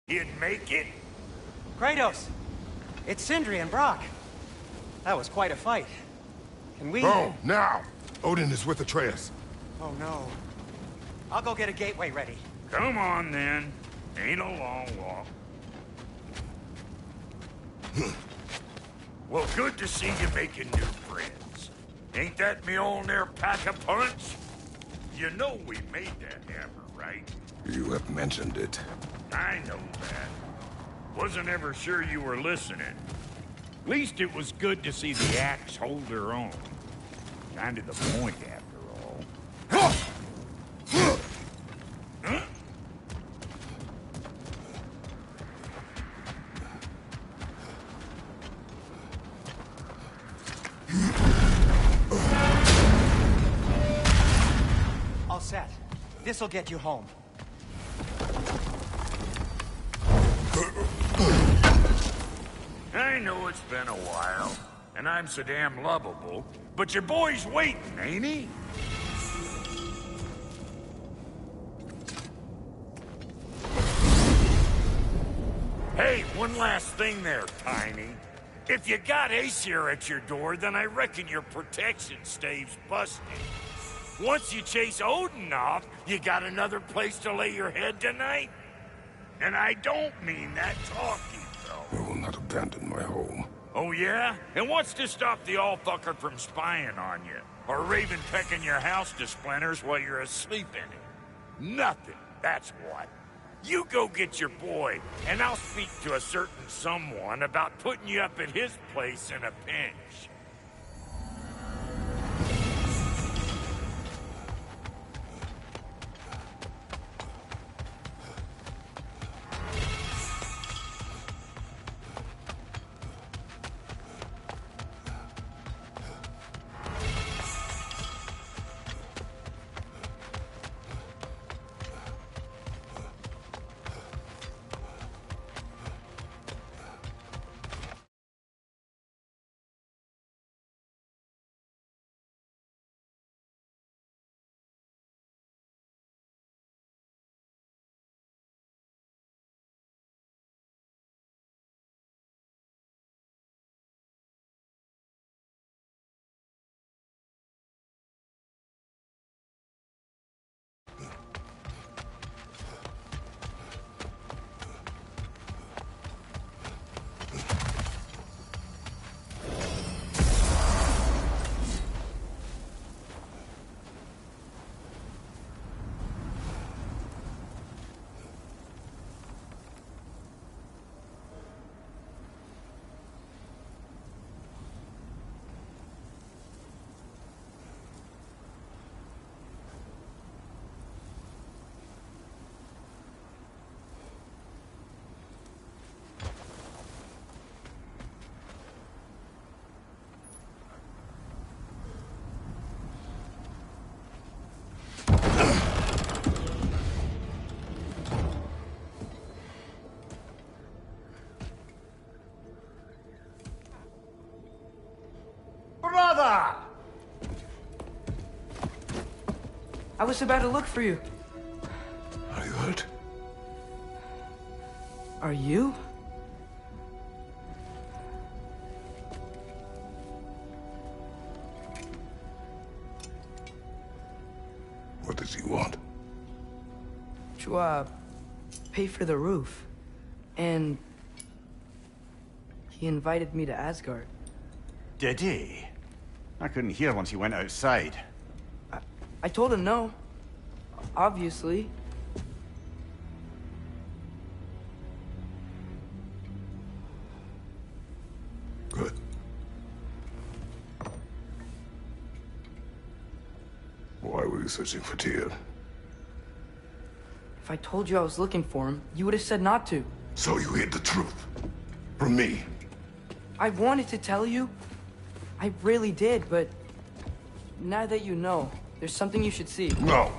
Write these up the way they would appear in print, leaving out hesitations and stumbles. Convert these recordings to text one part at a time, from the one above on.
He'd make it? Kratos! It's Sindri and Brock. That was quite a fight. Can we... Go, now! Odin is with Atreus. Oh no. I'll go get a gateway ready. Come on, then. Ain't a long walk. Well, good to see you making new friends. Ain't that Mjolnir pack-a-punch? You know we made that hammer, right? You have mentioned it. I know that. Wasn't ever sure you were listening. Least it was good to see the axe hold her own. Kind of the point, after all. Huh? All set. This'll get you home. I know it's been a while, and I'm so damn lovable, but your boy's waiting, ain't he? Hey, one last thing there, Tiny. If you got Aesir at your door, then I reckon your protection stave's busted. Once you chase Odin off, you got another place to lay your head tonight? And I don't mean that talking, though. I will not abandon my home. Oh, yeah? And what's to stop the all-fucker from spying on you? Or Raven pecking your house to splinters while you're asleep in it? Nothing, that's what. You go get your boy, and I'll speak to a certain someone about putting you up at his place in a pinch. Brother! I was about to look for you. Are you hurt? Are you? What does he want? To, pay for the roof. And... he invited me to Asgard. Did he? I couldn't hear once he went outside. I told him no. Obviously. Good. Why were you searching for Tyr? If I told you I was looking for him, you would have said not to. So you hid the truth. From me. I wanted to tell you. I really did, but... now that you know, there's something you should see. No.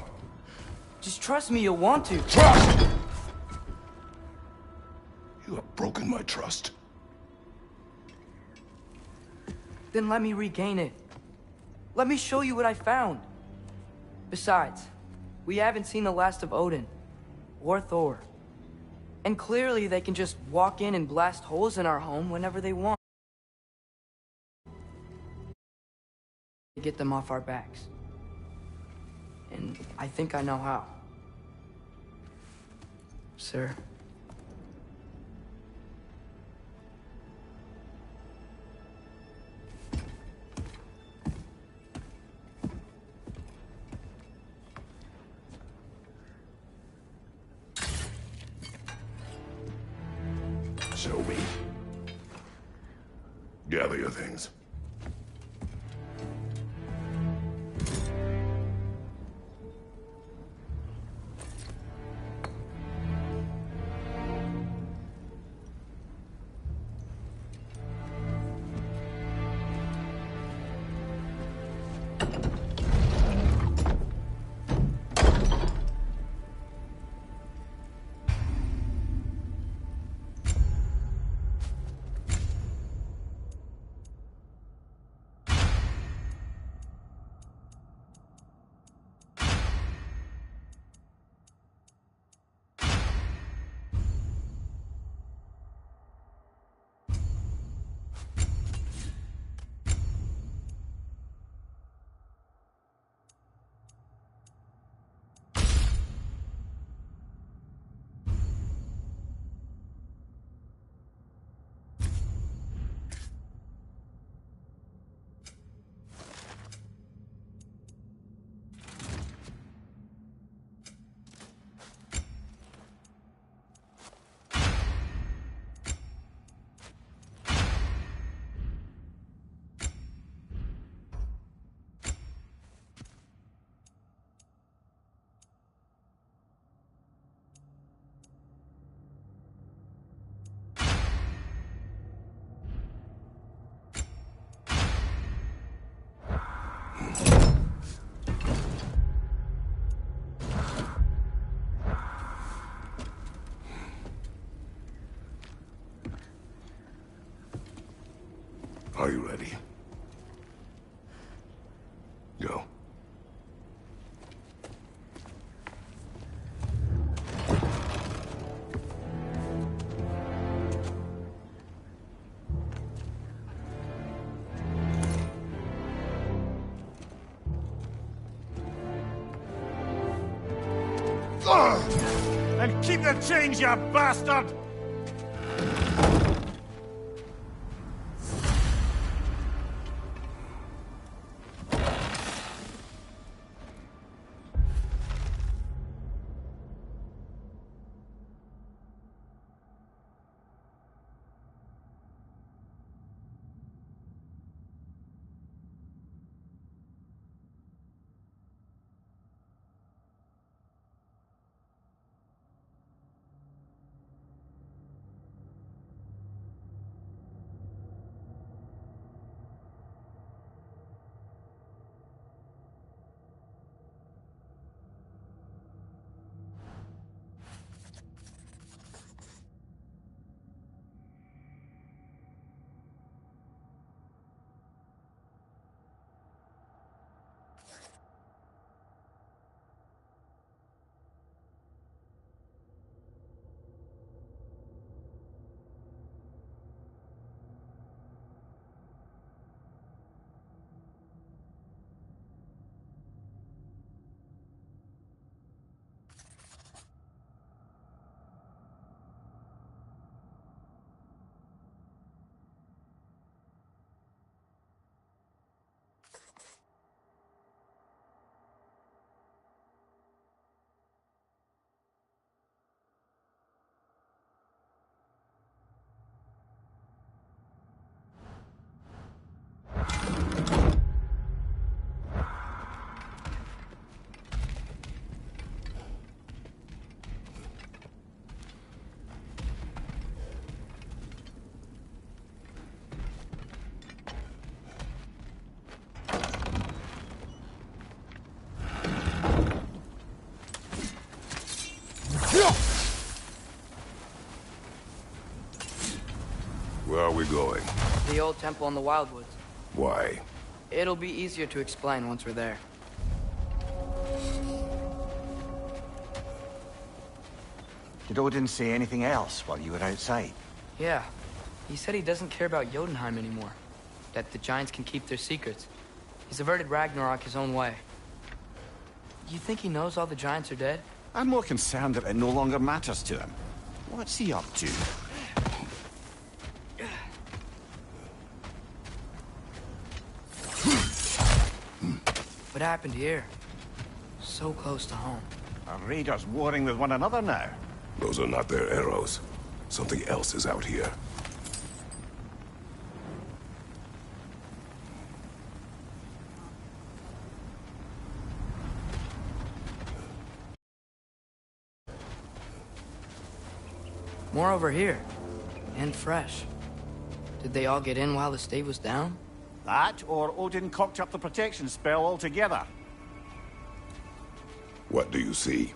Just trust me, you'll want to. Trust! You have broken my trust. Then let me regain it. Let me show you what I found. Besides, we haven't seen the last of Odin. Or Thor. And clearly they can just walk in and blast holes in our home whenever they want. Get them off our backs. And I think I know how. Sir. Show me. Gather your things. Are you ready? Go. And keep the change, you bastard! Where are we going? The old temple in the Wildwoods. Why? It'll be easier to explain once we're there. Did Odin say anything else while you were outside? Yeah. He said he doesn't care about Jotunheim anymore. That the giants can keep their secrets. He's averted Ragnarok his own way. You think he knows all the giants are dead? I'm more concerned that it no longer matters to him. What's he up to? What happened here? So close to home. Are raiders warring with one another now? Those are not their arrows. Something else is out here. More over here. And fresh. Did they all get in while the stave was down? That, or Odin cocked up the protection spell altogether. What do you see?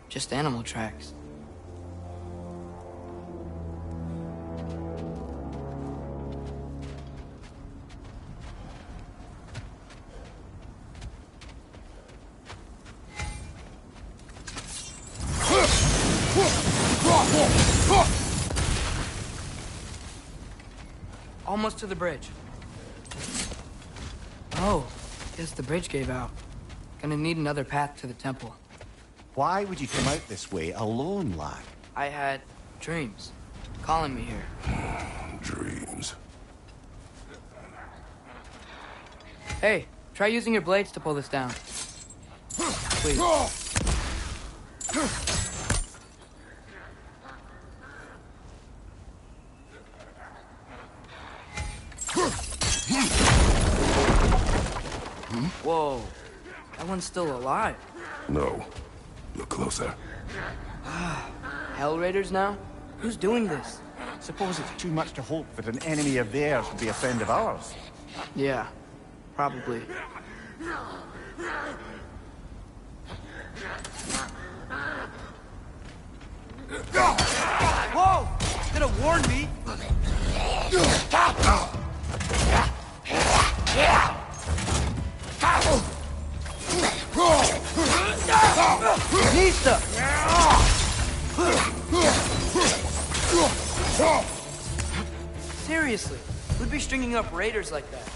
Just animal tracks. Almost to the bridge. Oh, guess the bridge gave out. Gonna need another path to the temple. Why would you come out this way alone, lad? I had dreams calling me here. Dreams. Hey, try using your blades to pull this down. Please. Whoa, that one's still alive. No. Look closer. Hell Raiders now? Who's doing this? Suppose it's too much to hope that an enemy of theirs would be a friend of ours. Yeah, probably. Whoa! Could have warned me! Nista! Seriously, who'd be stringing up raiders like that?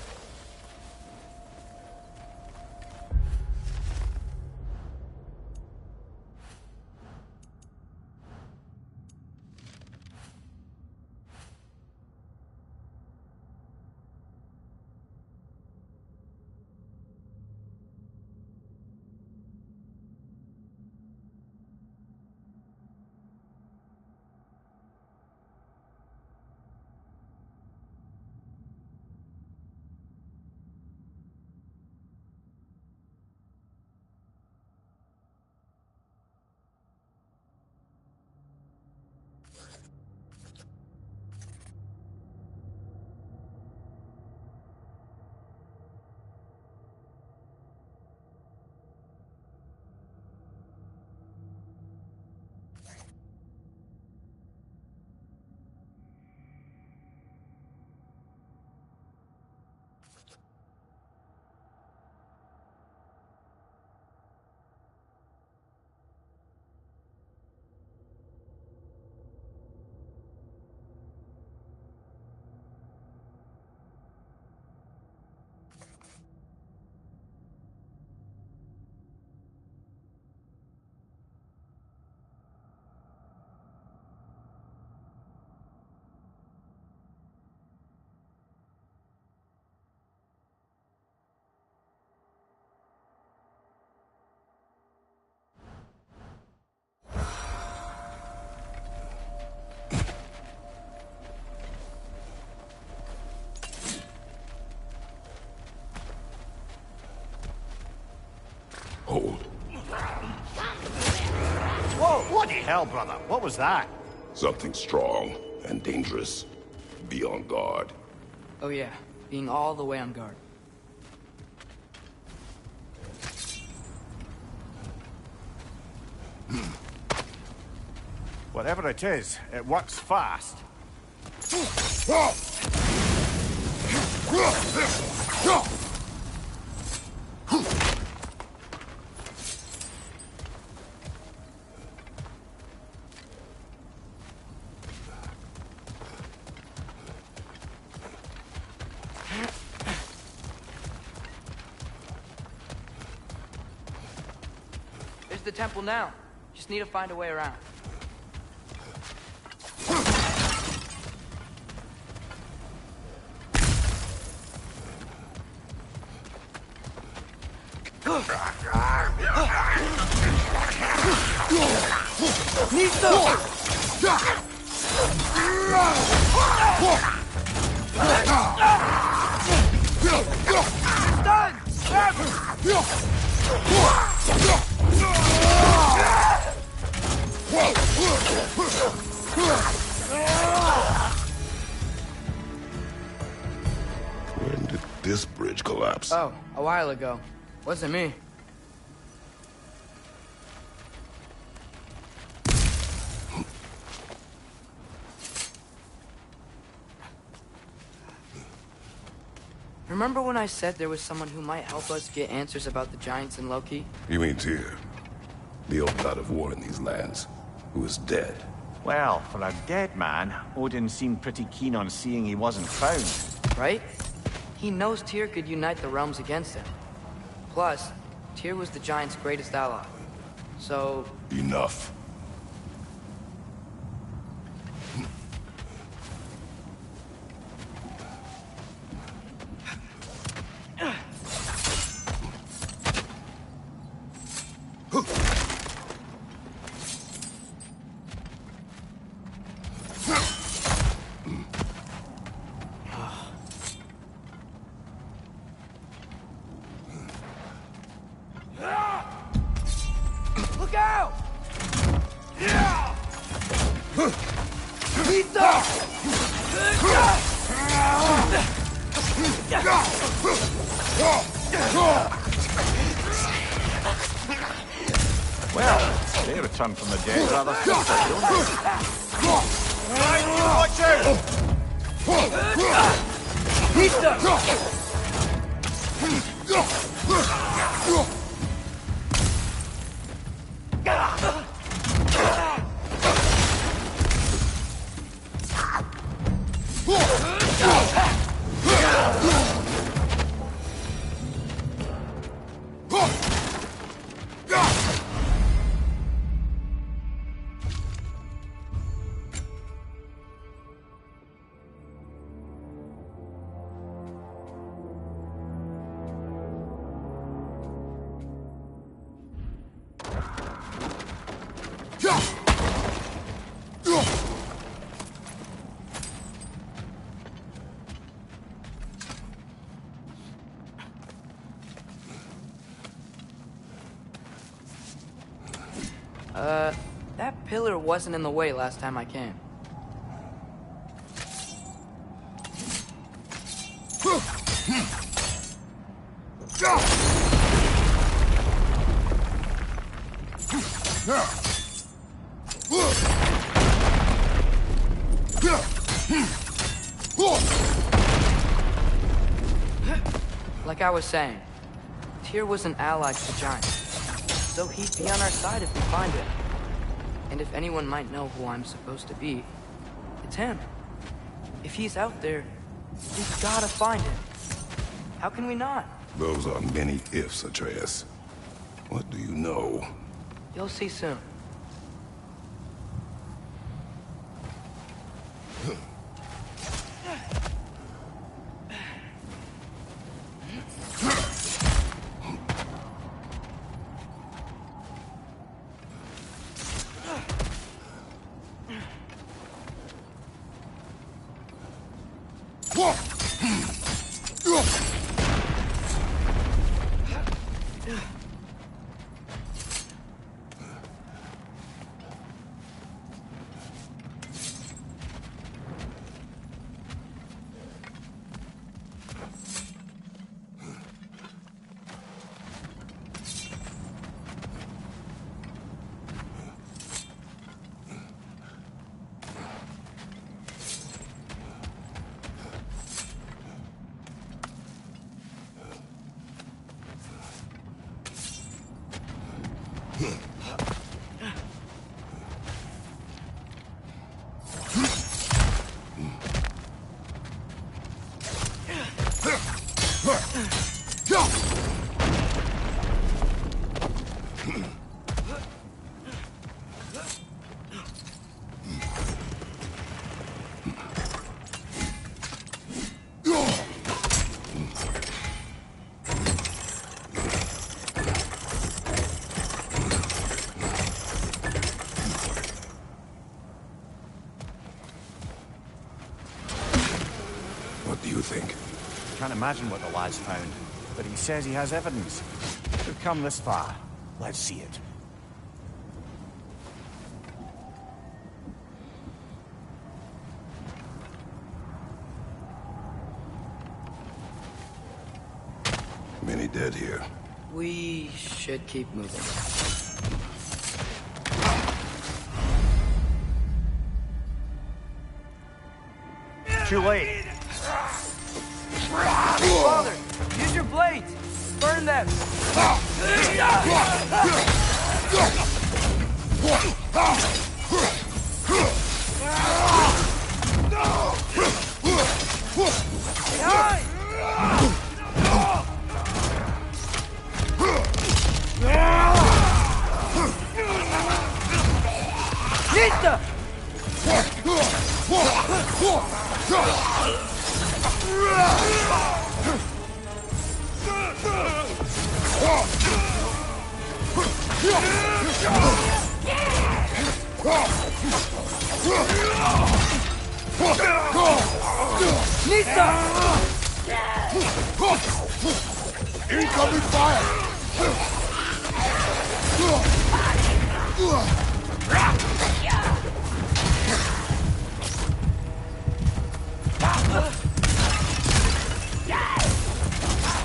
Hold. Whoa, bloody hell, brother. What was that? Something strong and dangerous. Be on guard. Oh yeah, being all the way on guard. Whatever it is, it works fast. the temple now. Just need to find a way around. When did this bridge collapse? Oh, a while ago. Wasn't me. Remember when I said there was someone who might help us get answers about the giants and Loki? You mean Tyr, the old god of war in these lands, who is dead? Well, for a dead man, Odin seemed pretty keen on seeing he wasn't found. Right? He knows Tyr could unite the realms against him. Plus, Tyr was the giant's greatest ally. So... Enough. Look out! Well, they returned from the dead rather swiftly, don't they? Right, you watch That pillar wasn't in the way last time I came. Like I was saying, Tyr was an ally to the giants, so he'd be on our side if we find him. And if anyone might know who I'm supposed to be, it's him. If he's out there, we've gotta find him. How can we not? Those are many ifs, Atreus. What do you know? You'll see soon. can't imagine what the lad's found, but he says he has evidence. We've come this far. Let's see it. Many dead here. We should keep moving. Too late. Father, use your blades! Burn them! Behind! Nista! Nista! Incoming fire!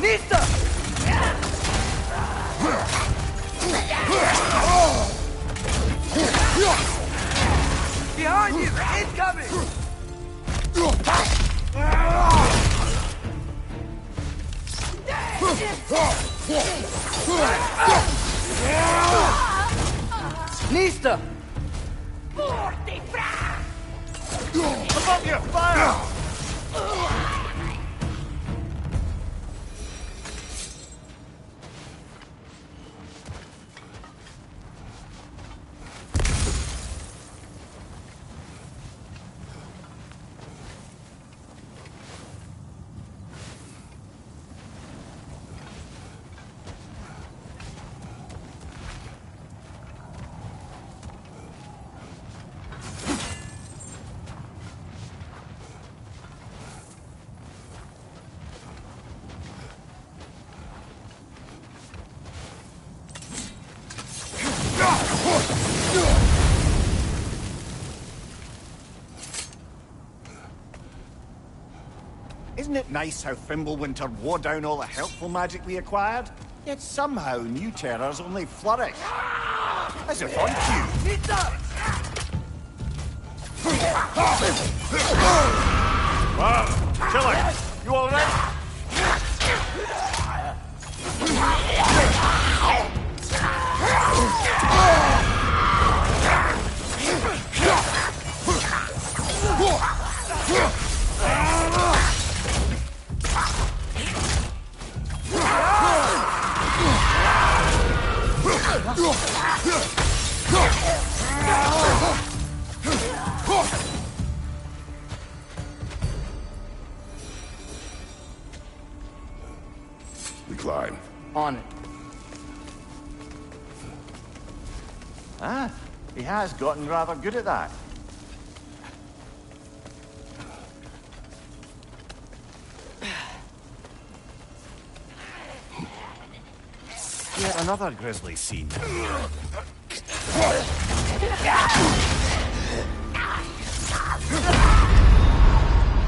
Nista! Behind you! Incoming! Nista! Above you! Fire! Isn't it nice how Fimbulwinter wore down all the helpful magic we acquired? Yet somehow new terrors only flourish. As if on cue. Wow, Killer, you alright? We climb. On it. Ah, he has gotten rather good at that. Yet another grisly scene.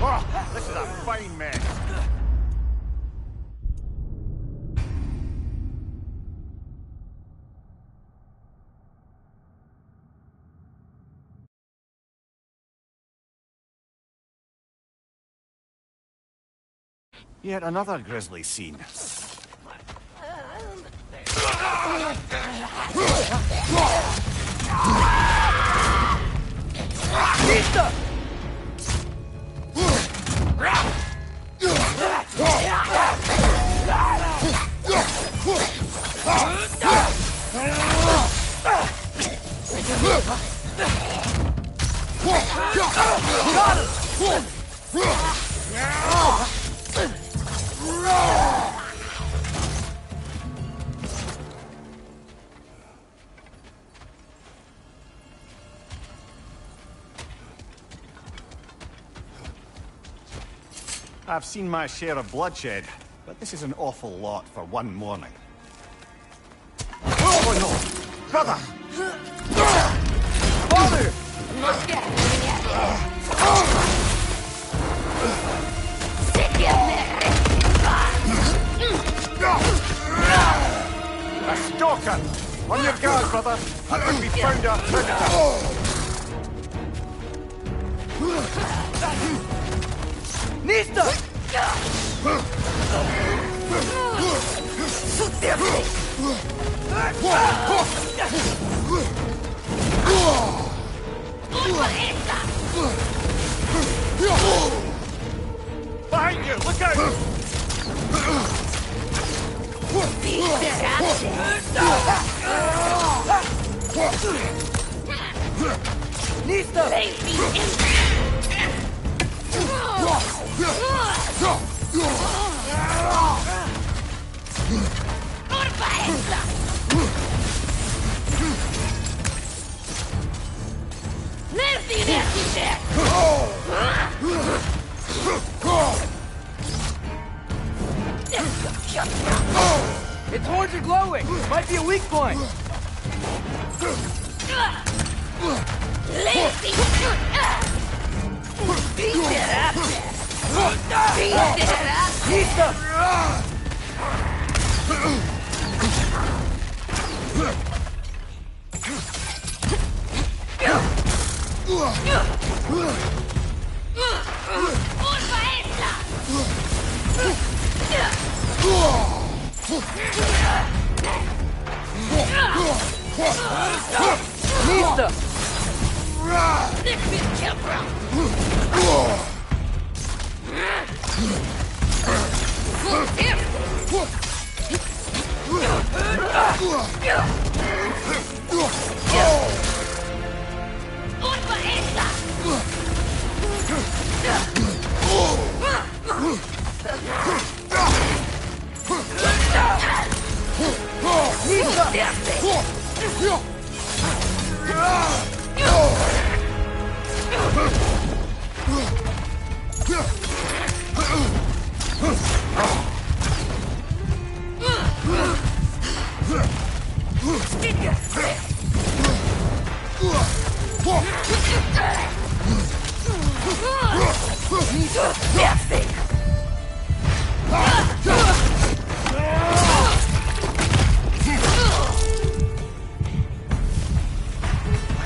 Oh, this is a fine mess. Yet another grisly scene. Nista! I've seen my share of bloodshed, but this is an awful lot for one morning. Oh no! Brother! Father! A stalker! On your guard, brother! I think we found our predator! Nista! Behind you! Look out! Nista! Its horns are glowing! Might be a weak point! Nista! Nista!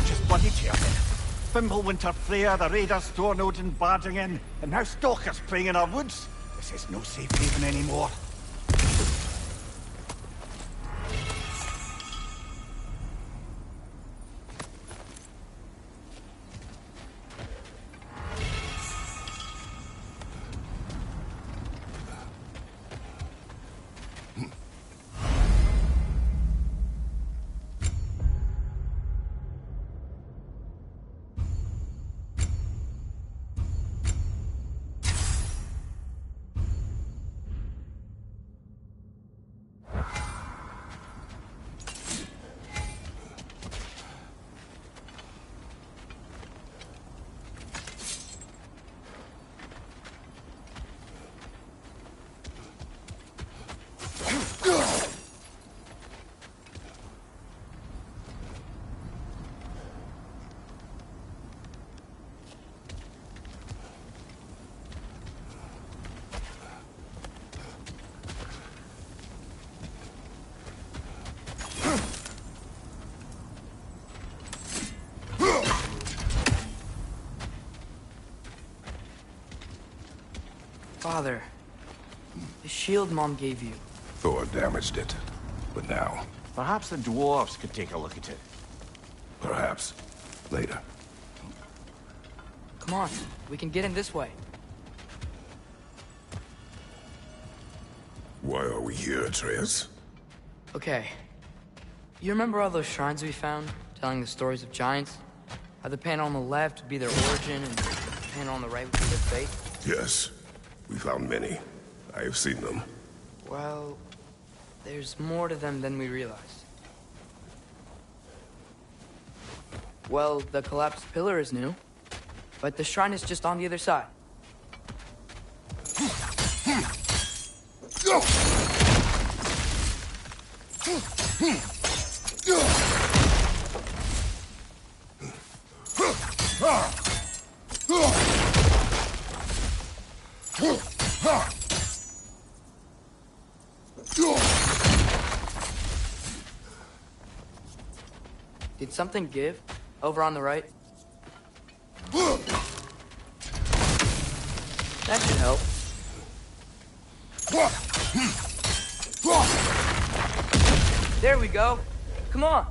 Just bloody terrible. Fimbulwinter Freya, the raiders, Thornode and barging in, and now stalkers preying in our woods. This is no safe haven anymore. Father, the shield Mom gave you. Thor damaged it. But now, Perhaps the dwarves could take a look at it. perhaps, later. Come on, we can get in this way. Why are we here, Atreus? Okay. You remember all those shrines we found, telling the stories of giants? How the panel on the left would be their origin, and the panel on the right would be their fate? Yes, we found many. I have seen them. Well, there's more to them than we realized. Well, the collapsed pillar is new, but the shrine is just on the other side. Did something give? Over on the right? That should help. There we go. Come on.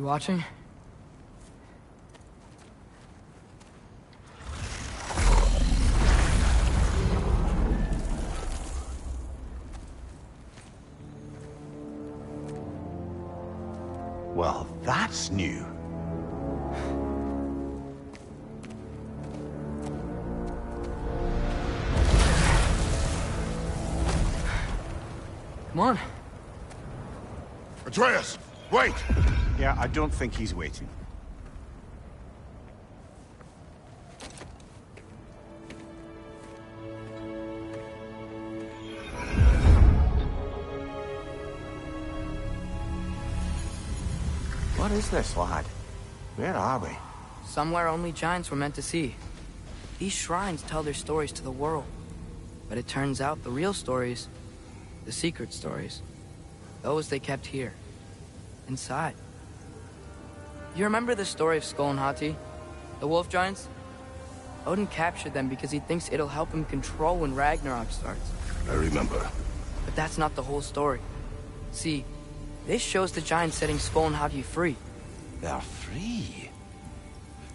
You watching? Well, that's new. Come on. Atreus, wait! Yeah, I don't think he's waiting. What is this, lad? Where are we? Somewhere only giants were meant to see. These shrines tell their stories to the world. But it turns out the real stories, the secret stories, those they kept here, inside. You remember the story of Skull and Hati? The wolf giants? Odin captured them because he thinks it'll help him control when Ragnarok starts. I remember. But that's not the whole story. See, this shows the giants setting Skull and Hati free. They're free.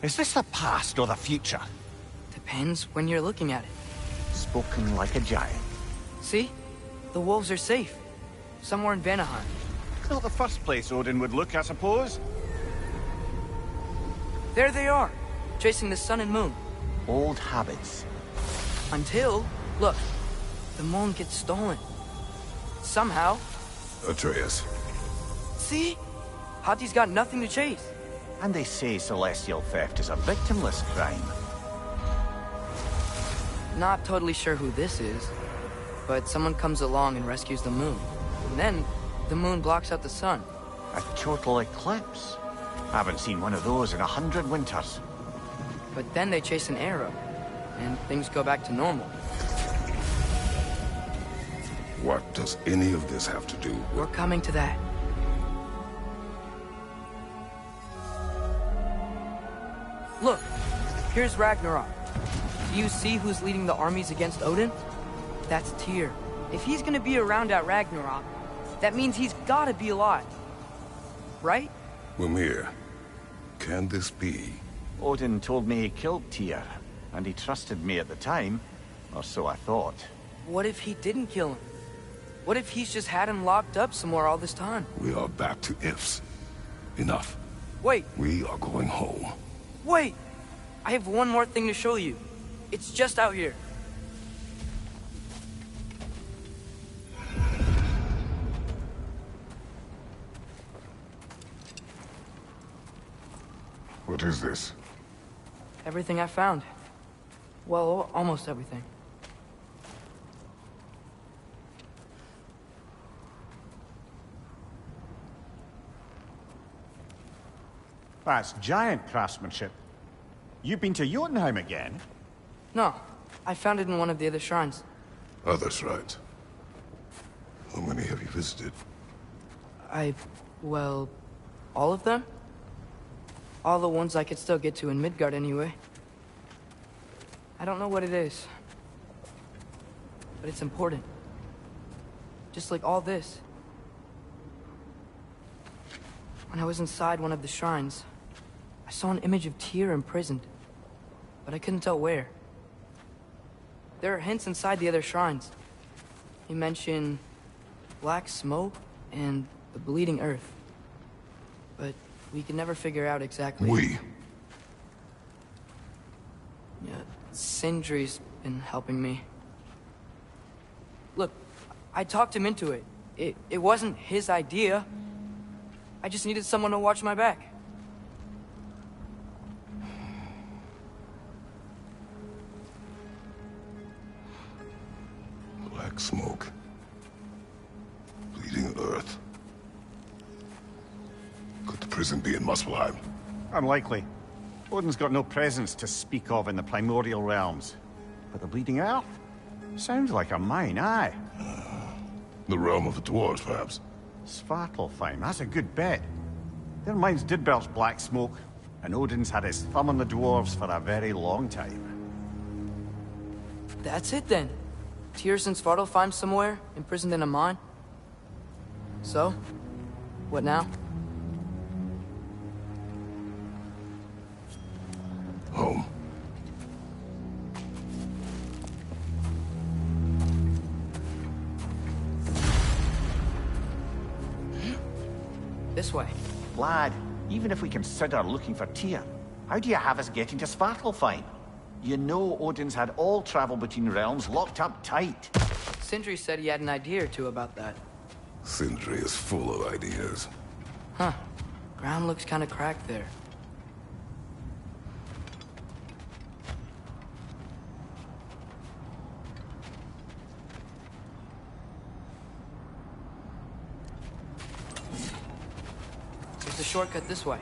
Is this the past or the future? Depends when you're looking at it. Spoken like a giant. See? The wolves are safe. Somewhere in Vanaheim. Not the first place Odin would look, I suppose. There they are, chasing the sun and moon. Old habits. Until, look, the moon gets stolen. Somehow. Atreus. See? Hati's got nothing to chase. And they say celestial theft is a victimless crime. Not totally sure who this is, but someone comes along and rescues the moon. And then, the moon blocks out the sun. A total eclipse. Haven't seen one of those in 100 winters. But then they chase an arrow, and things go back to normal. What does any of this have to do with... We're coming to that. Look, here's Ragnarok. Do you see who's leading the armies against Odin? That's Tyr. If he's gonna be around at Ragnarok, that means he's gotta be alive. Right? Mimir, can this be? Odin told me he killed Tyr, and he trusted me at the time, or so I thought. What if he didn't kill him? What if he's just had him locked up somewhere all this time? We are back to ifs. Enough. Wait, We are going home. wait! I have one more thing to show you. It's just out here. What is this? Everything I found. Well, almost everything. That's giant craftsmanship. You've been to Jotunheim again? No, I found it in one of the other shrines. Others, right? How many have you visited? Well, all of them? All the ones I could still get to in Midgard anyway. I don't know what it is. But it's important. Just like all this. When I was inside one of the shrines, I saw an image of Tyr imprisoned. But I couldn't tell where. There are hints inside the other shrines. They mention black smoke and the bleeding earth. But we could never figure out exactly... We. Yeah, Sindri's been helping me. Look, I talked him into it. It wasn't his idea. I just needed someone to watch my back. Black smoke. Bleeding earth. Could the prison be in Muspelheim? Unlikely. Odin's got no presence to speak of in the primordial realms. But the Bleeding Earth? Sounds like a mine, aye. The realm of the dwarves, perhaps? Svartalfheim, that's a good bet. Their mines did belch black smoke, and Odin's had his thumb on the dwarves for a very long time. That's it then. Tyr's in Svartalfheim somewhere, imprisoned in a mine. So, what now? Home. This way. Lad, even if we consider looking for Tyr, how do you have us getting to Svartalfheim? You know Odin's had all travel between realms locked up tight. Sindri said he had an idea or two about that. Sindri is full of ideas. Huh. Ground looks kind of cracked there. There's a shortcut this way.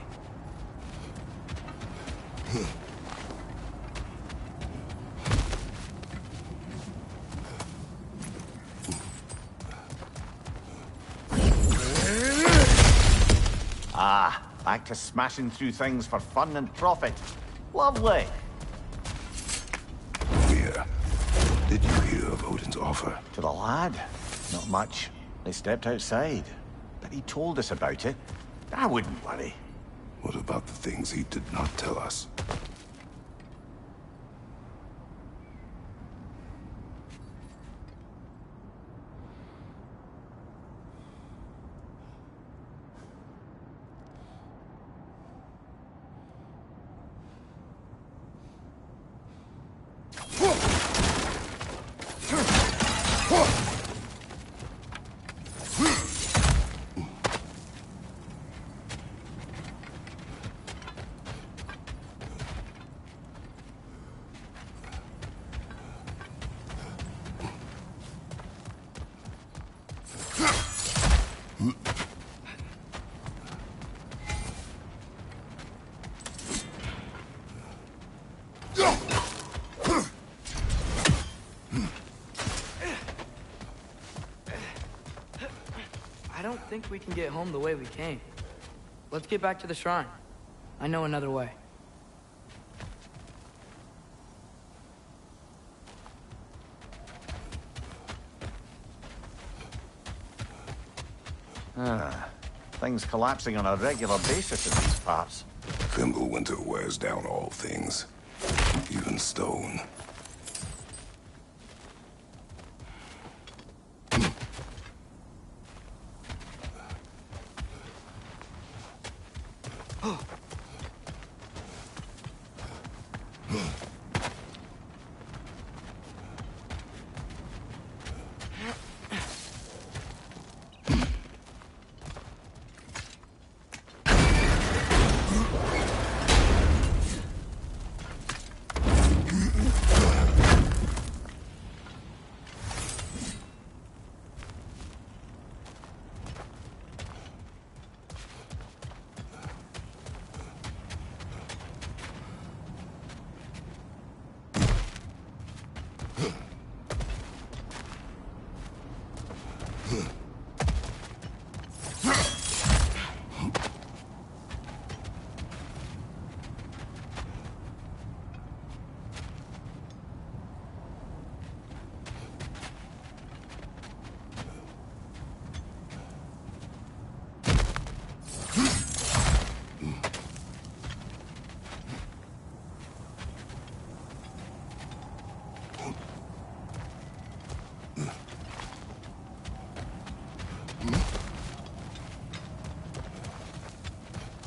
Ah, back to smashing through things for fun and profit. Lovely. Here. Did you hear of Odin's offer? To the lad? Not much. They stepped outside. But he told us about it. I wouldn't worry. What about the things he did not tell us? I don't think we can get home the way we came. Let's get back to the shrine. I know another way. Things collapsing on a regular basis in these parts. Fimbulwinter wears down all things. Even stone.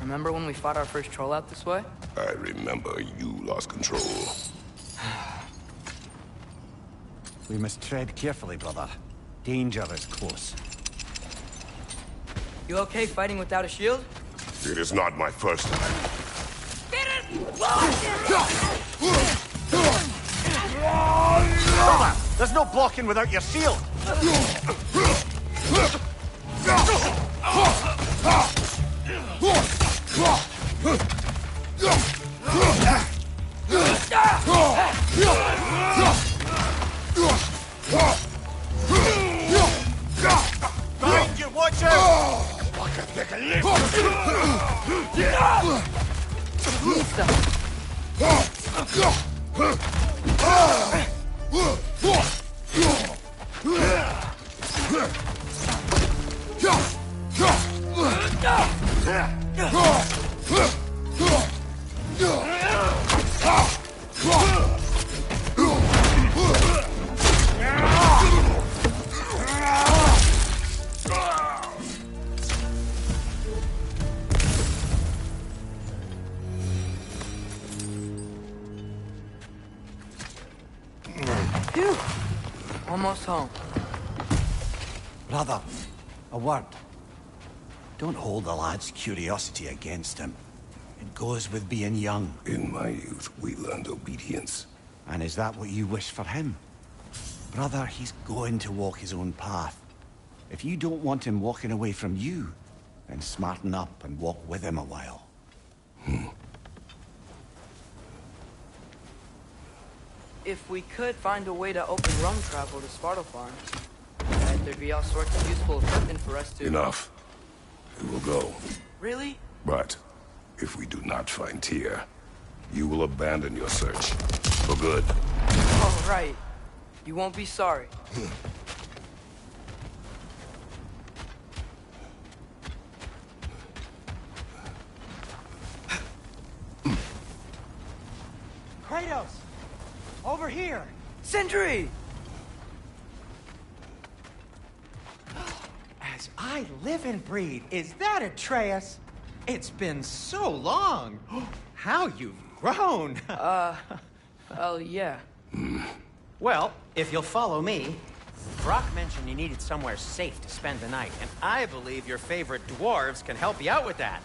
Remember when we fought our first troll out this way? I remember you lost control. We must tread carefully, brother. Danger is close. You okay fighting without a shield? It is not my first time. Brother, there's no blocking without your shield! Behind you, watch out! Phew. Almost home. Brother, a word. Don't hold the lad's curiosity against him. It goes with being young. In my youth, we learned obedience. And is that what you wish for him? Brother, he's going to walk his own path. If you don't want him walking away from you, then smarten up and walk with him a while. If we could find a way to open rum travel to Sparta Farm, bet there'd be all sorts of useful equipment for us to... Enough. We will go. Really? But if we do not find Tyr, you will abandon your search. For good. Oh, right. You won't be sorry. Kratos! Over here! Sindri! As I live and breathe, is that Atreus? It's been so long! How you've grown! Oh, yeah. Well, if you'll follow me, Brock mentioned you needed somewhere safe to spend the night, and I believe your favorite dwarves can help you out with that.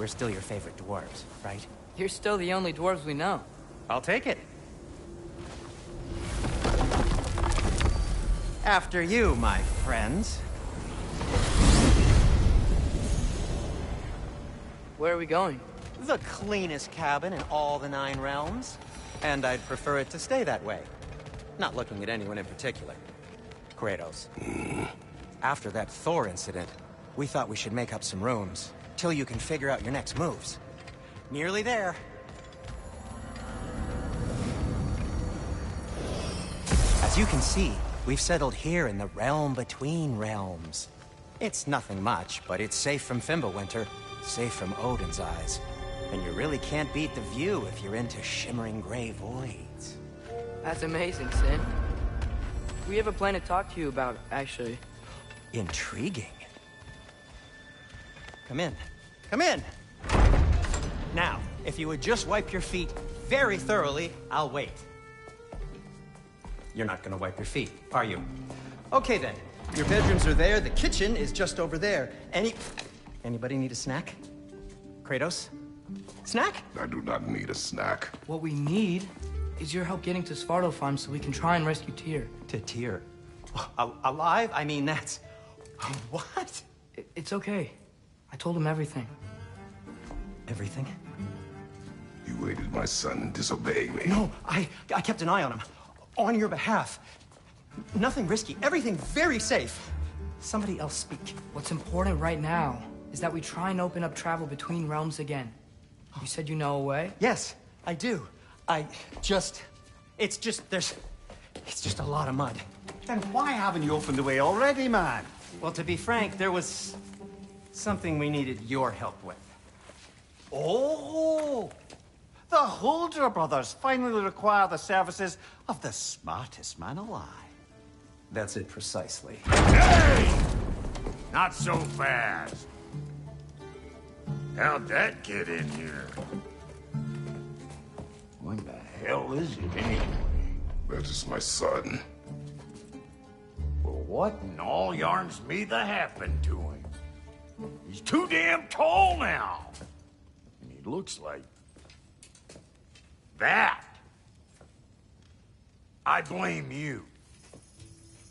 We're still your favorite dwarves, right? You're still the only dwarves we know. I'll take it. After you, my friends. Where are we going? The cleanest cabin in all the 9 realms. And I'd prefer it to stay that way. Not looking at anyone in particular. Kratos. After that Thor incident, we thought we should make up some rooms, till you can figure out your next moves. Nearly there. As you can see, we've settled here in the realm between realms. It's nothing much, but it's safe from Fimbulwinter, safe from Odin's eyes. And you really can't beat the view if you're into shimmering gray voids. That's amazing, Sin. We have a plan to talk to you about, actually. Intriguing. Come in. Come in! Now, if you would just wipe your feet very thoroughly, I'll wait. You're not gonna wipe your feet, are you? Okay then. Your bedrooms are there, the kitchen is just over there. Anybody need a snack? Kratos? Snack? I do not need a snack. What we need is your help getting to Sparta Farm so we can try and rescue Tyr. To Tyr? Alive? I mean, that's... What? It's okay. I told him everything. Everything? You aided my son in disobeying me. No, I kept an eye on him. On your behalf. Nothing risky. Everything very safe. Somebody else speak. What's important right now is that we try and open up travel between realms again. You said you know a way? Yes, I do. It's just a lot of mud. Then why haven't you opened the way already, man? Well, to be frank, there was something we needed your help with. Oh! The Holder brothers finally require the services of the smartest man alive. That's it precisely. Hey! Not so fast. How'd that get in here? What the hell is it anyway? That is my son. What in all yarns me that happened to him? He's too damn tall now. And he looks like... that. I blame you.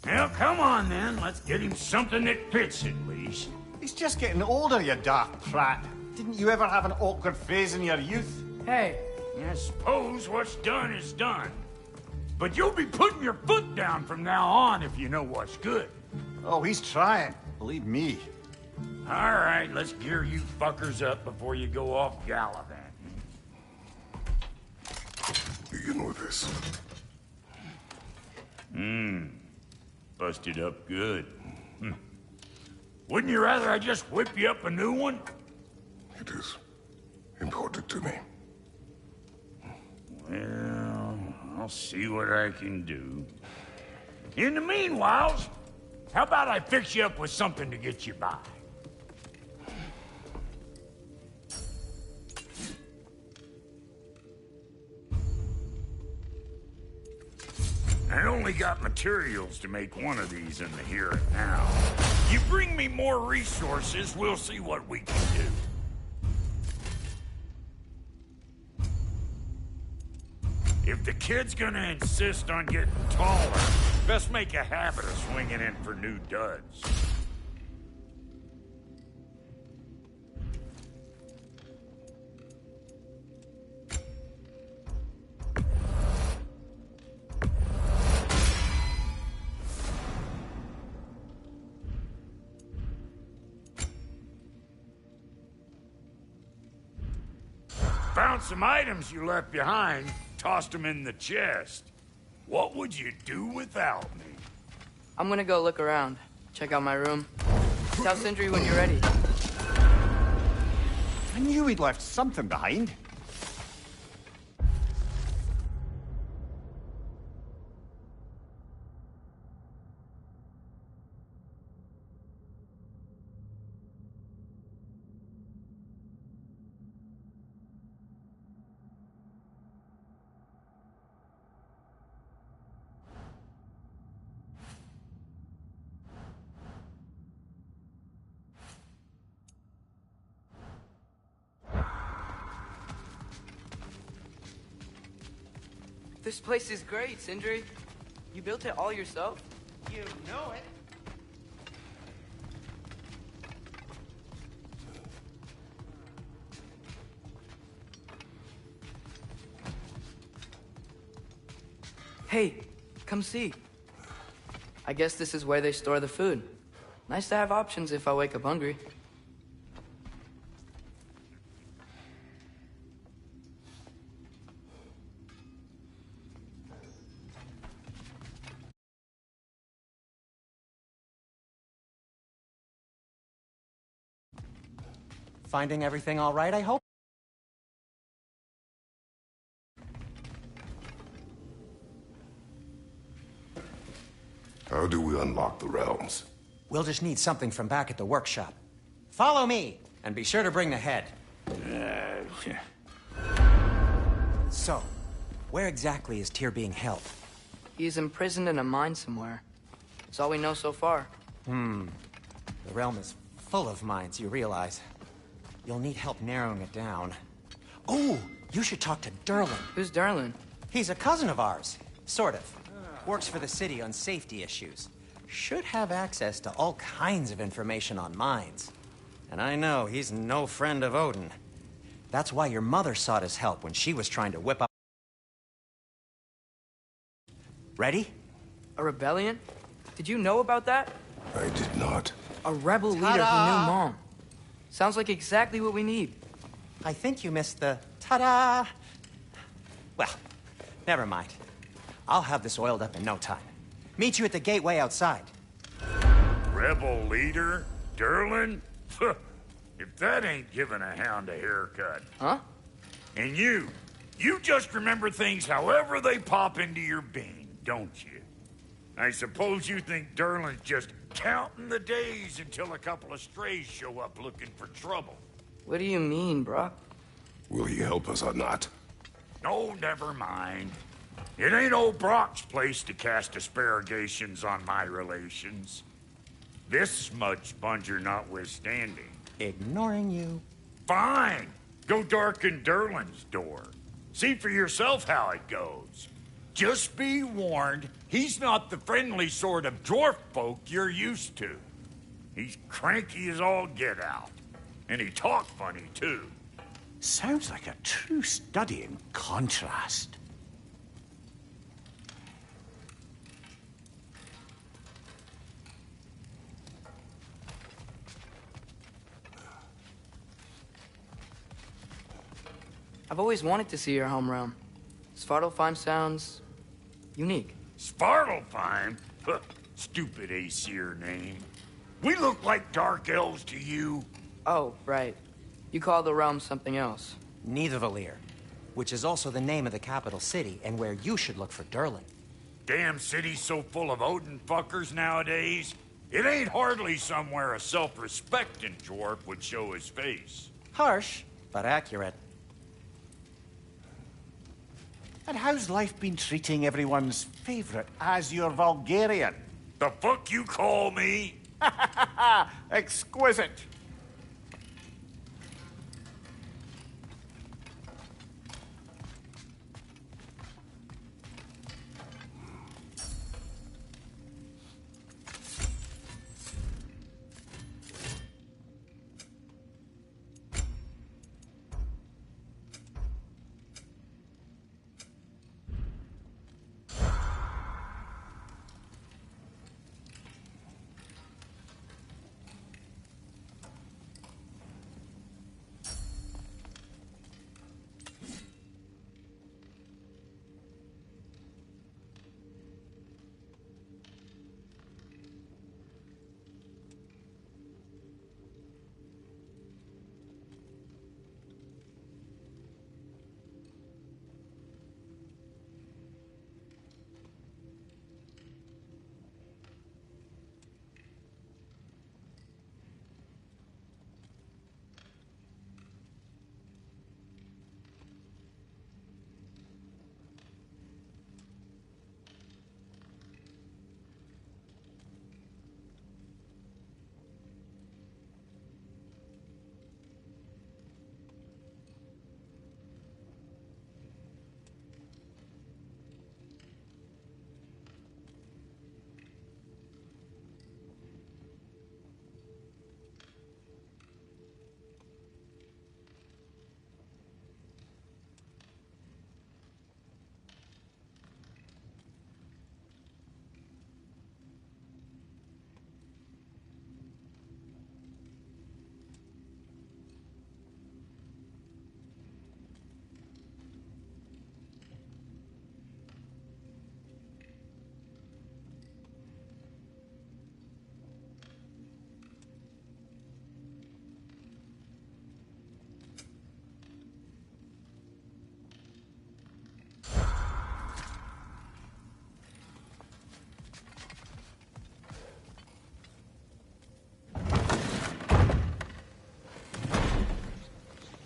Now, come on then. Let's get him something that fits at least. He's just getting older, you daft prat. Didn't you ever have an awkward phase in your youth? Hey, I suppose what's done is done. But you'll be putting your foot down from now on if you know what's good. Oh, he's trying. Believe me. All right, let's gear you fuckers up before you go off gallivanting. Begin with this. Busted up good. Wouldn't you rather I just whip you up a new one? It is important to me. Well, I'll see what I can do. In the meanwhile, how about I fix you up with something to get you by? I only got materials to make one of these in the here and now. You bring me more resources, we'll see what we can do. If the kid's gonna insist on getting taller, best make a habit of swinging in for new duds. Found some items you left behind, tossed them in the chest. What would you do without me? I'm gonna go look around. Check out my room. Tell Sindri when you're ready. I knew he'd left something behind. This place is great, Sindri. You built it all yourself? You know it. Hey, come see. I guess this is where they store the food. Nice to have options if I wake up hungry. Finding everything all right, I hope? How do we unlock the realms? We'll just need something from back at the workshop. Follow me, and be sure to bring the head. So, where exactly is Tyr being held? He's imprisoned in a mine somewhere. That's all we know so far. The realm is full of mines, you realize. You'll need help narrowing it down. Oh, you should talk to Derlin. Who's Derlin? He's a cousin of ours. Sort of. Works for the city on safety issues. Should have access to all kinds of information on mines. And I know he's no friend of Odin. That's why your mother sought his help when she was trying to whip up... Ready? A rebellion? Did you know about that? I did not. A rebel leader who knew Mom. Sounds like exactly what we need. I think you missed the ta-da. Well, never mind. I'll have this oiled up in no time. Meet you at the gateway outside. Rebel leader? Derlin? If that ain't giving a hound a haircut. Huh? And you just remember things however they pop into your bean, don't you? I suppose you think Derlin's just counting the days until a couple of strays show up looking for trouble. What do you mean, Brock? Will he help us or not? No, never mind. It ain't old Brock's place to cast asparagations on my relations. This smudge sponger notwithstanding. Ignoring you. Fine. Go darken Derlin's door. See for yourself how it goes. Just be warned, he's not the friendly sort of dwarf folk you're used to. He's cranky as all get out. And he talk funny, too. Sounds like a true study in contrast. I've always wanted to see your home realm. Svartalfheim sounds unique. Svartalfheim? Huh, stupid Aesir name. We look like dark elves to you. Oh, right. You call the realm something else. Nidavellir, which is also the name of the capital city and where you should look for Derlin. Damn city's so full of Odin fuckers nowadays. It ain't hardly somewhere a self-respecting dwarf would show his face. Harsh, but accurate. And how's life been treating everyone's favorite Azure Vulgarian? The fuck you call me? Exquisite.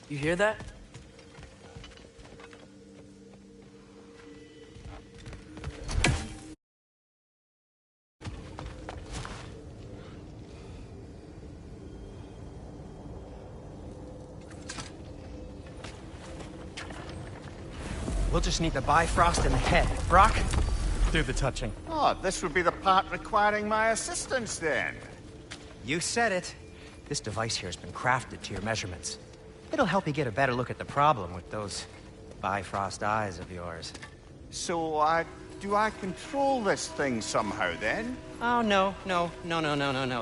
You hear that? We'll just need the Bifrost in the head. Brock, do the touching. Oh, this would be the part requiring my assistance then. You said it. This device here has been crafted to your measurements. It'll help you get a better look at the problem with those Bifrost eyes of yours. So, do I control this thing somehow then? Oh, no.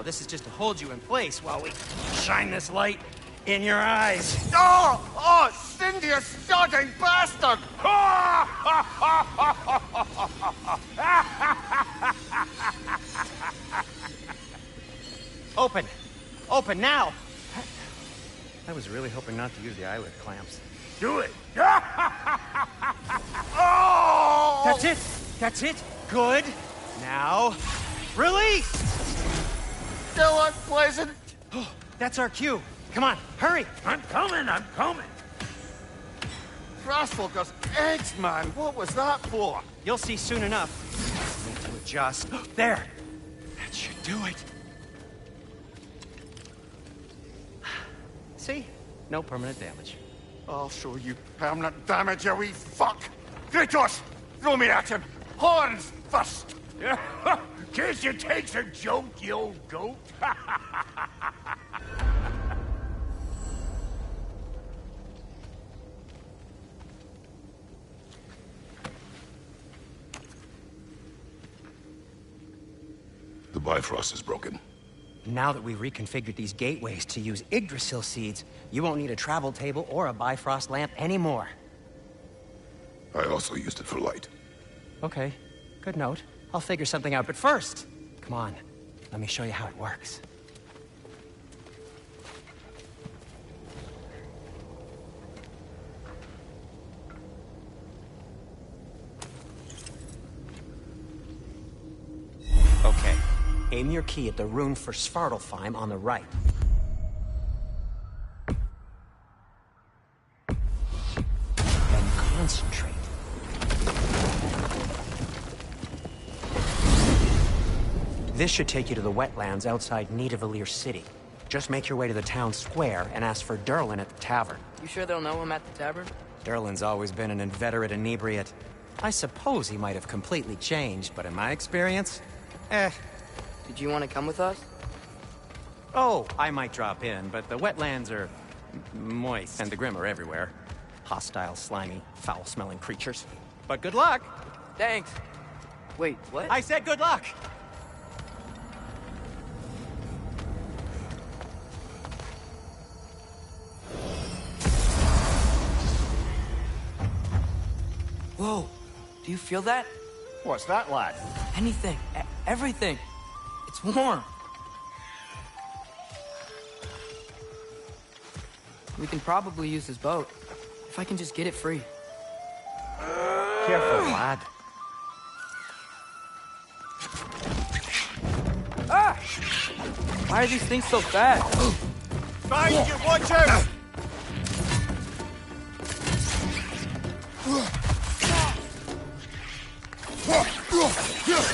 This is just to hold you in place while we shine this light in your eyes. Oh, Cindy, you sodding bastard! Open! Open now! I was really hoping not to use the eyelid clamps. Do it. Oh! That's it! That's it! Good! Now, release! Still unpleasant. That's our cue. Come on, hurry! I'm coming. Grassfolker's eggs, man! What was that for? You'll see soon enough. Need to adjust. There! That should do it. See? No permanent damage. I'll show you permanent damage, you wee fuck! Kratos! Throw me at him! Horns first! Guess you takes a joke, you old goat. The Bifrost is broken. Now that we've reconfigured these gateways to use Yggdrasil seeds, you won't need a travel table or a Bifrost lamp anymore. I also used it for light. Okay, good note. I'll figure something out, but first, come on, let me show you how it works. Okay, aim your key at the rune for Svartalfheim on the right. Then concentrate. This should take you to the wetlands outside Nidavellir City. Just make your way to the town square and ask for Derlin at the tavern. You sure they'll know him at the tavern? Derlin's always been an inveterate inebriate. I suppose he might have completely changed, but in my experience, Did you want to come with us? Oh, I might drop in, but the wetlands are moist, and the Grim are everywhere. Hostile, slimy, foul-smelling creatures. But good luck! Thanks. Wait, what? I said good luck! Whoa, do you feel that? What's that, lad? Anything, everything. It's warm. We can probably use this boat, if I can just get it free. Careful, lad. Ah! Why are these things so fast? Find you, watch out!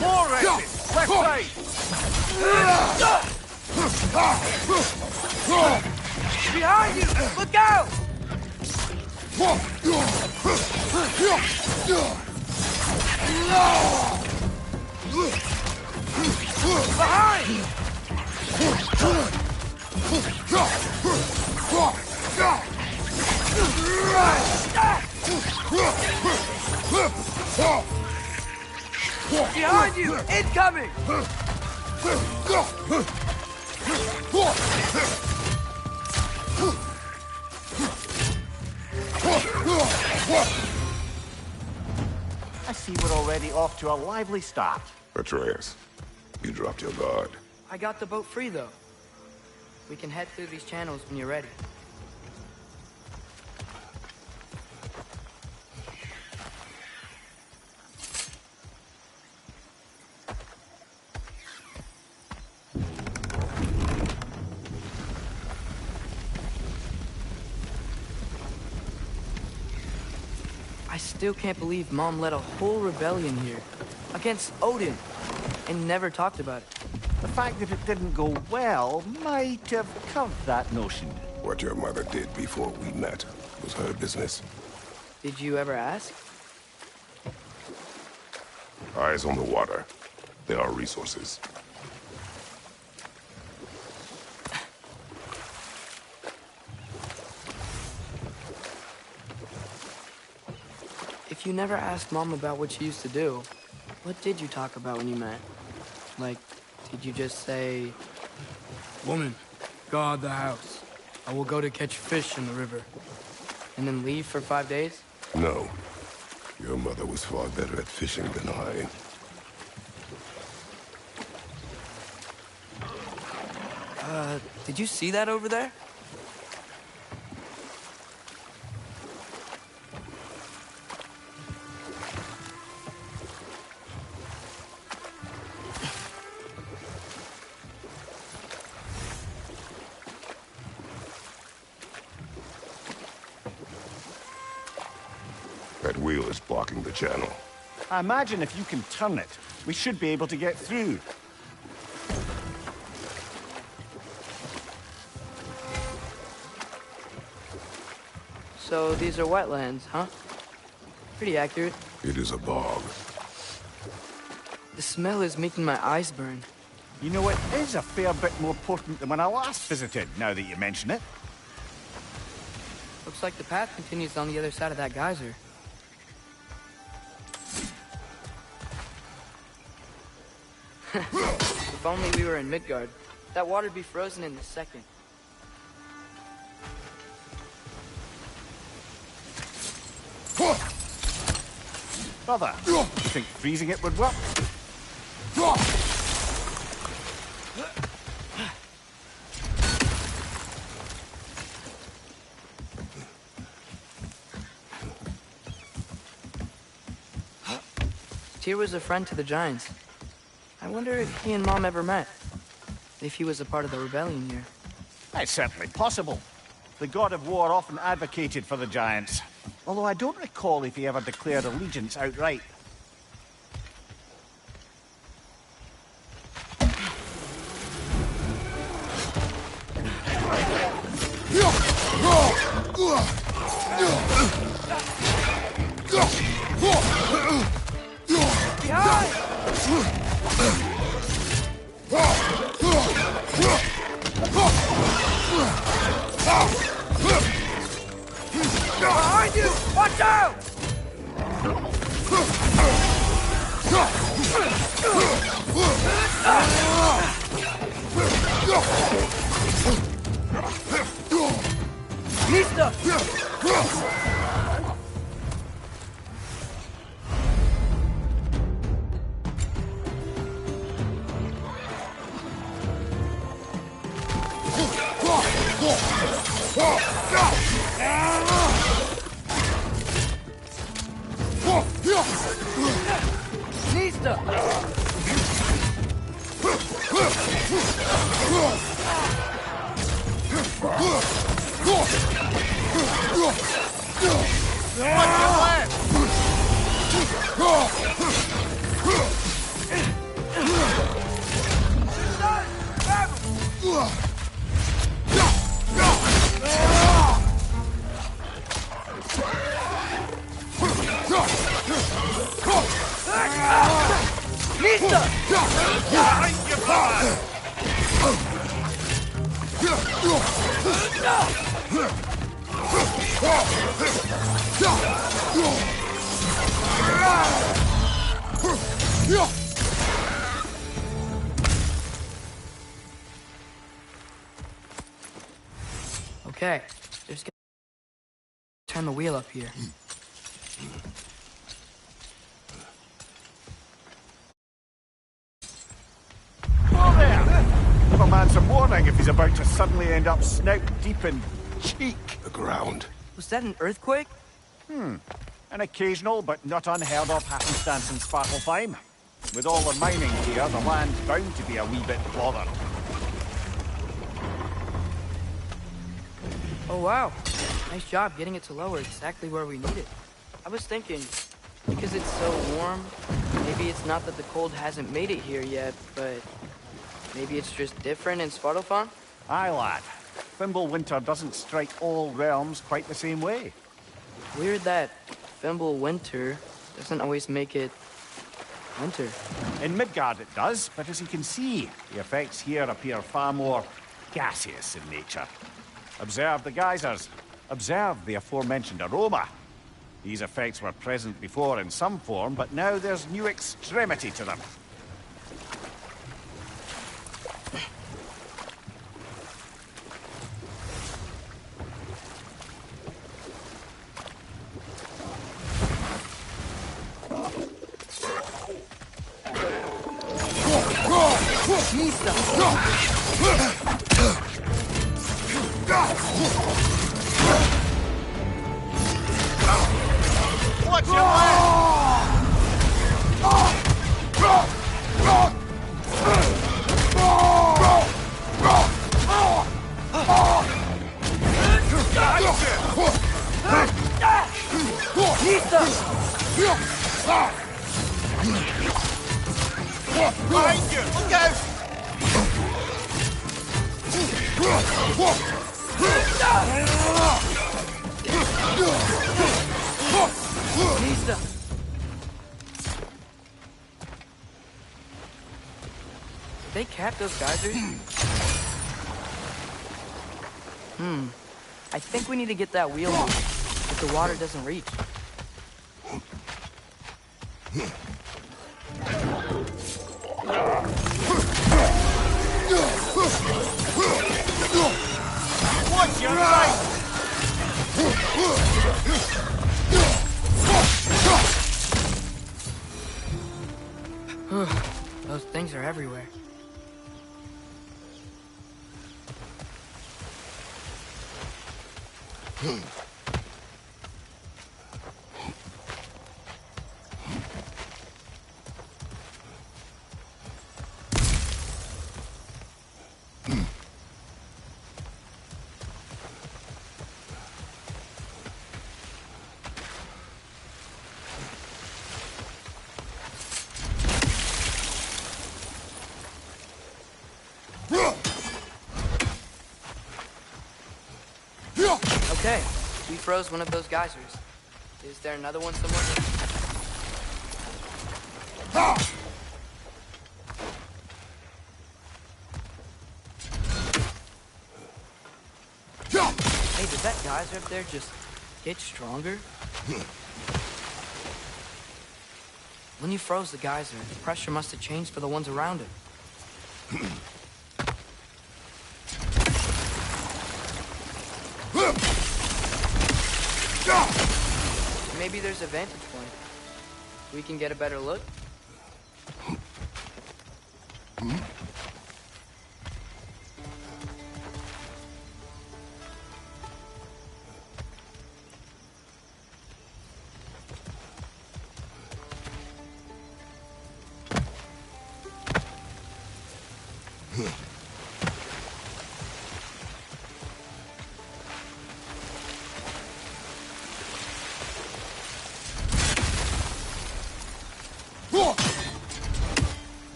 More races! Left side! Behind you! Look out! Behind! Behind you! Incoming! I see we're already off to a lively start. Atreus, you dropped your guard. I got the boat free, though. We can head through these channels when you're ready. I still can't believe Mom led a whole rebellion here against Odin and never talked about it. The fact that it didn't go well might have curved that notion. What your mother did before we met was her business. Did you ever ask? Eyes on the water. There are resources. If you never asked Mom about what she used to do, what did you talk about when you met? Like, did you just say, "Woman, guard the house. I will go to catch fish in the river," and then leave for 5 days? No. Your mother was far better at fishing than I. Did you see that over there? That wheel is blocking the channel. I imagine if you can turn it, we should be able to get through. So these are wetlands, huh? Pretty accurate. It is a bog. The smell is making my eyes burn. You know, it is a fair bit more potent than when I last visited, now that you mention it. Looks like the path continues on the other side of that geyser. If only we were in Midgard. That water'd be frozen in a second. Brother, you think freezing it would work? Tyr was a friend to the Giants. I wonder if he and Mom ever met. If he was a part of the rebellion here. It's certainly possible. The god of war often advocated for the Giants. Although I don't recall if he ever declared allegiance outright. Behind you! Watch out! Lista! Okay, just turn the wheel up here. Whoa there! Give a man some warning if he's about to suddenly end up snout deep in cheek. The ground. Was that an earthquake? An occasional but not unheard of happenstance in Svartalfheim. With all the mining here, the land's bound to be a wee bit bothered. Oh wow, nice job getting it to lower exactly where we need it. I was thinking, because it's so warm, maybe it's not that the cold hasn't made it here yet, but maybe it's just different in Svartalfheim? Aye, lad. Winter doesn't strike all realms quite the same way. Weird that Winter doesn't always make it winter. In Midgard it does, but as you can see, the effects here appear far more gaseous in nature. Observe the geysers. Observe the aforementioned aroma. These effects were present before in some form, but now there's new extremity to them. Watch your Lista! Behind you! Look out! Nista! Did they cap those geysers? I think we need to get that wheel moving, if the water doesn't reach. Watch your right! Those things are everywhere. Okay, we froze one of those geysers. Is there another one somewhere? Hey, did that geyser up there just get stronger? When you froze the geyser, the pressure must have changed for the ones around it. Maybe there's a vantage point. We can get a better look.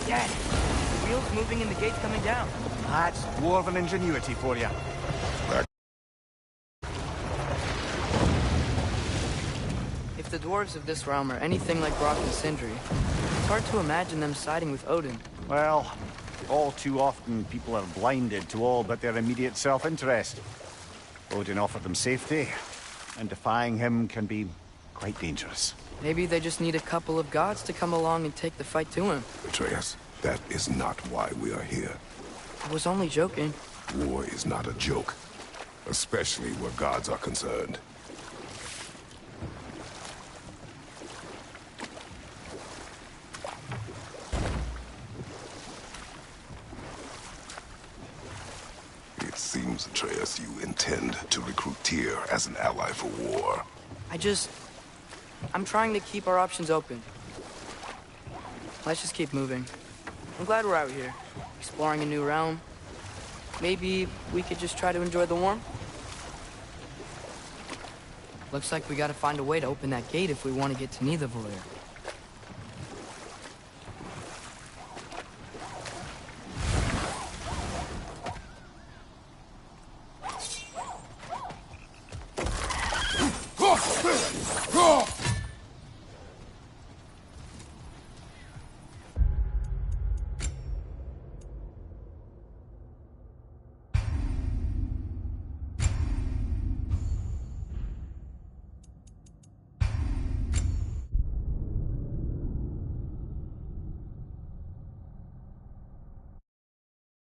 Dad, the wheel's moving and the gate's coming down. That's dwarven ingenuity for you. If the dwarves of this realm are anything like Brock and Sindri, it's hard to imagine them siding with Odin. Well, all too often people are blinded to all but their immediate self-interest. Odin offered them safety, and defying him can be quite dangerous. Maybe they just need a couple of gods to come along and take the fight to him. Atreus, that is not why we are here. I was only joking. War is not a joke, especially where gods are concerned. It seems, Atreus, you intend to recruit Tyr as an ally for war. I'm trying to keep our options open. Let's just keep moving. I'm glad we're out here, exploring a new realm. Maybe we could just try to enjoy the warmth? Looks like we gotta find a way to open that gate if we want to get to Nidavellir.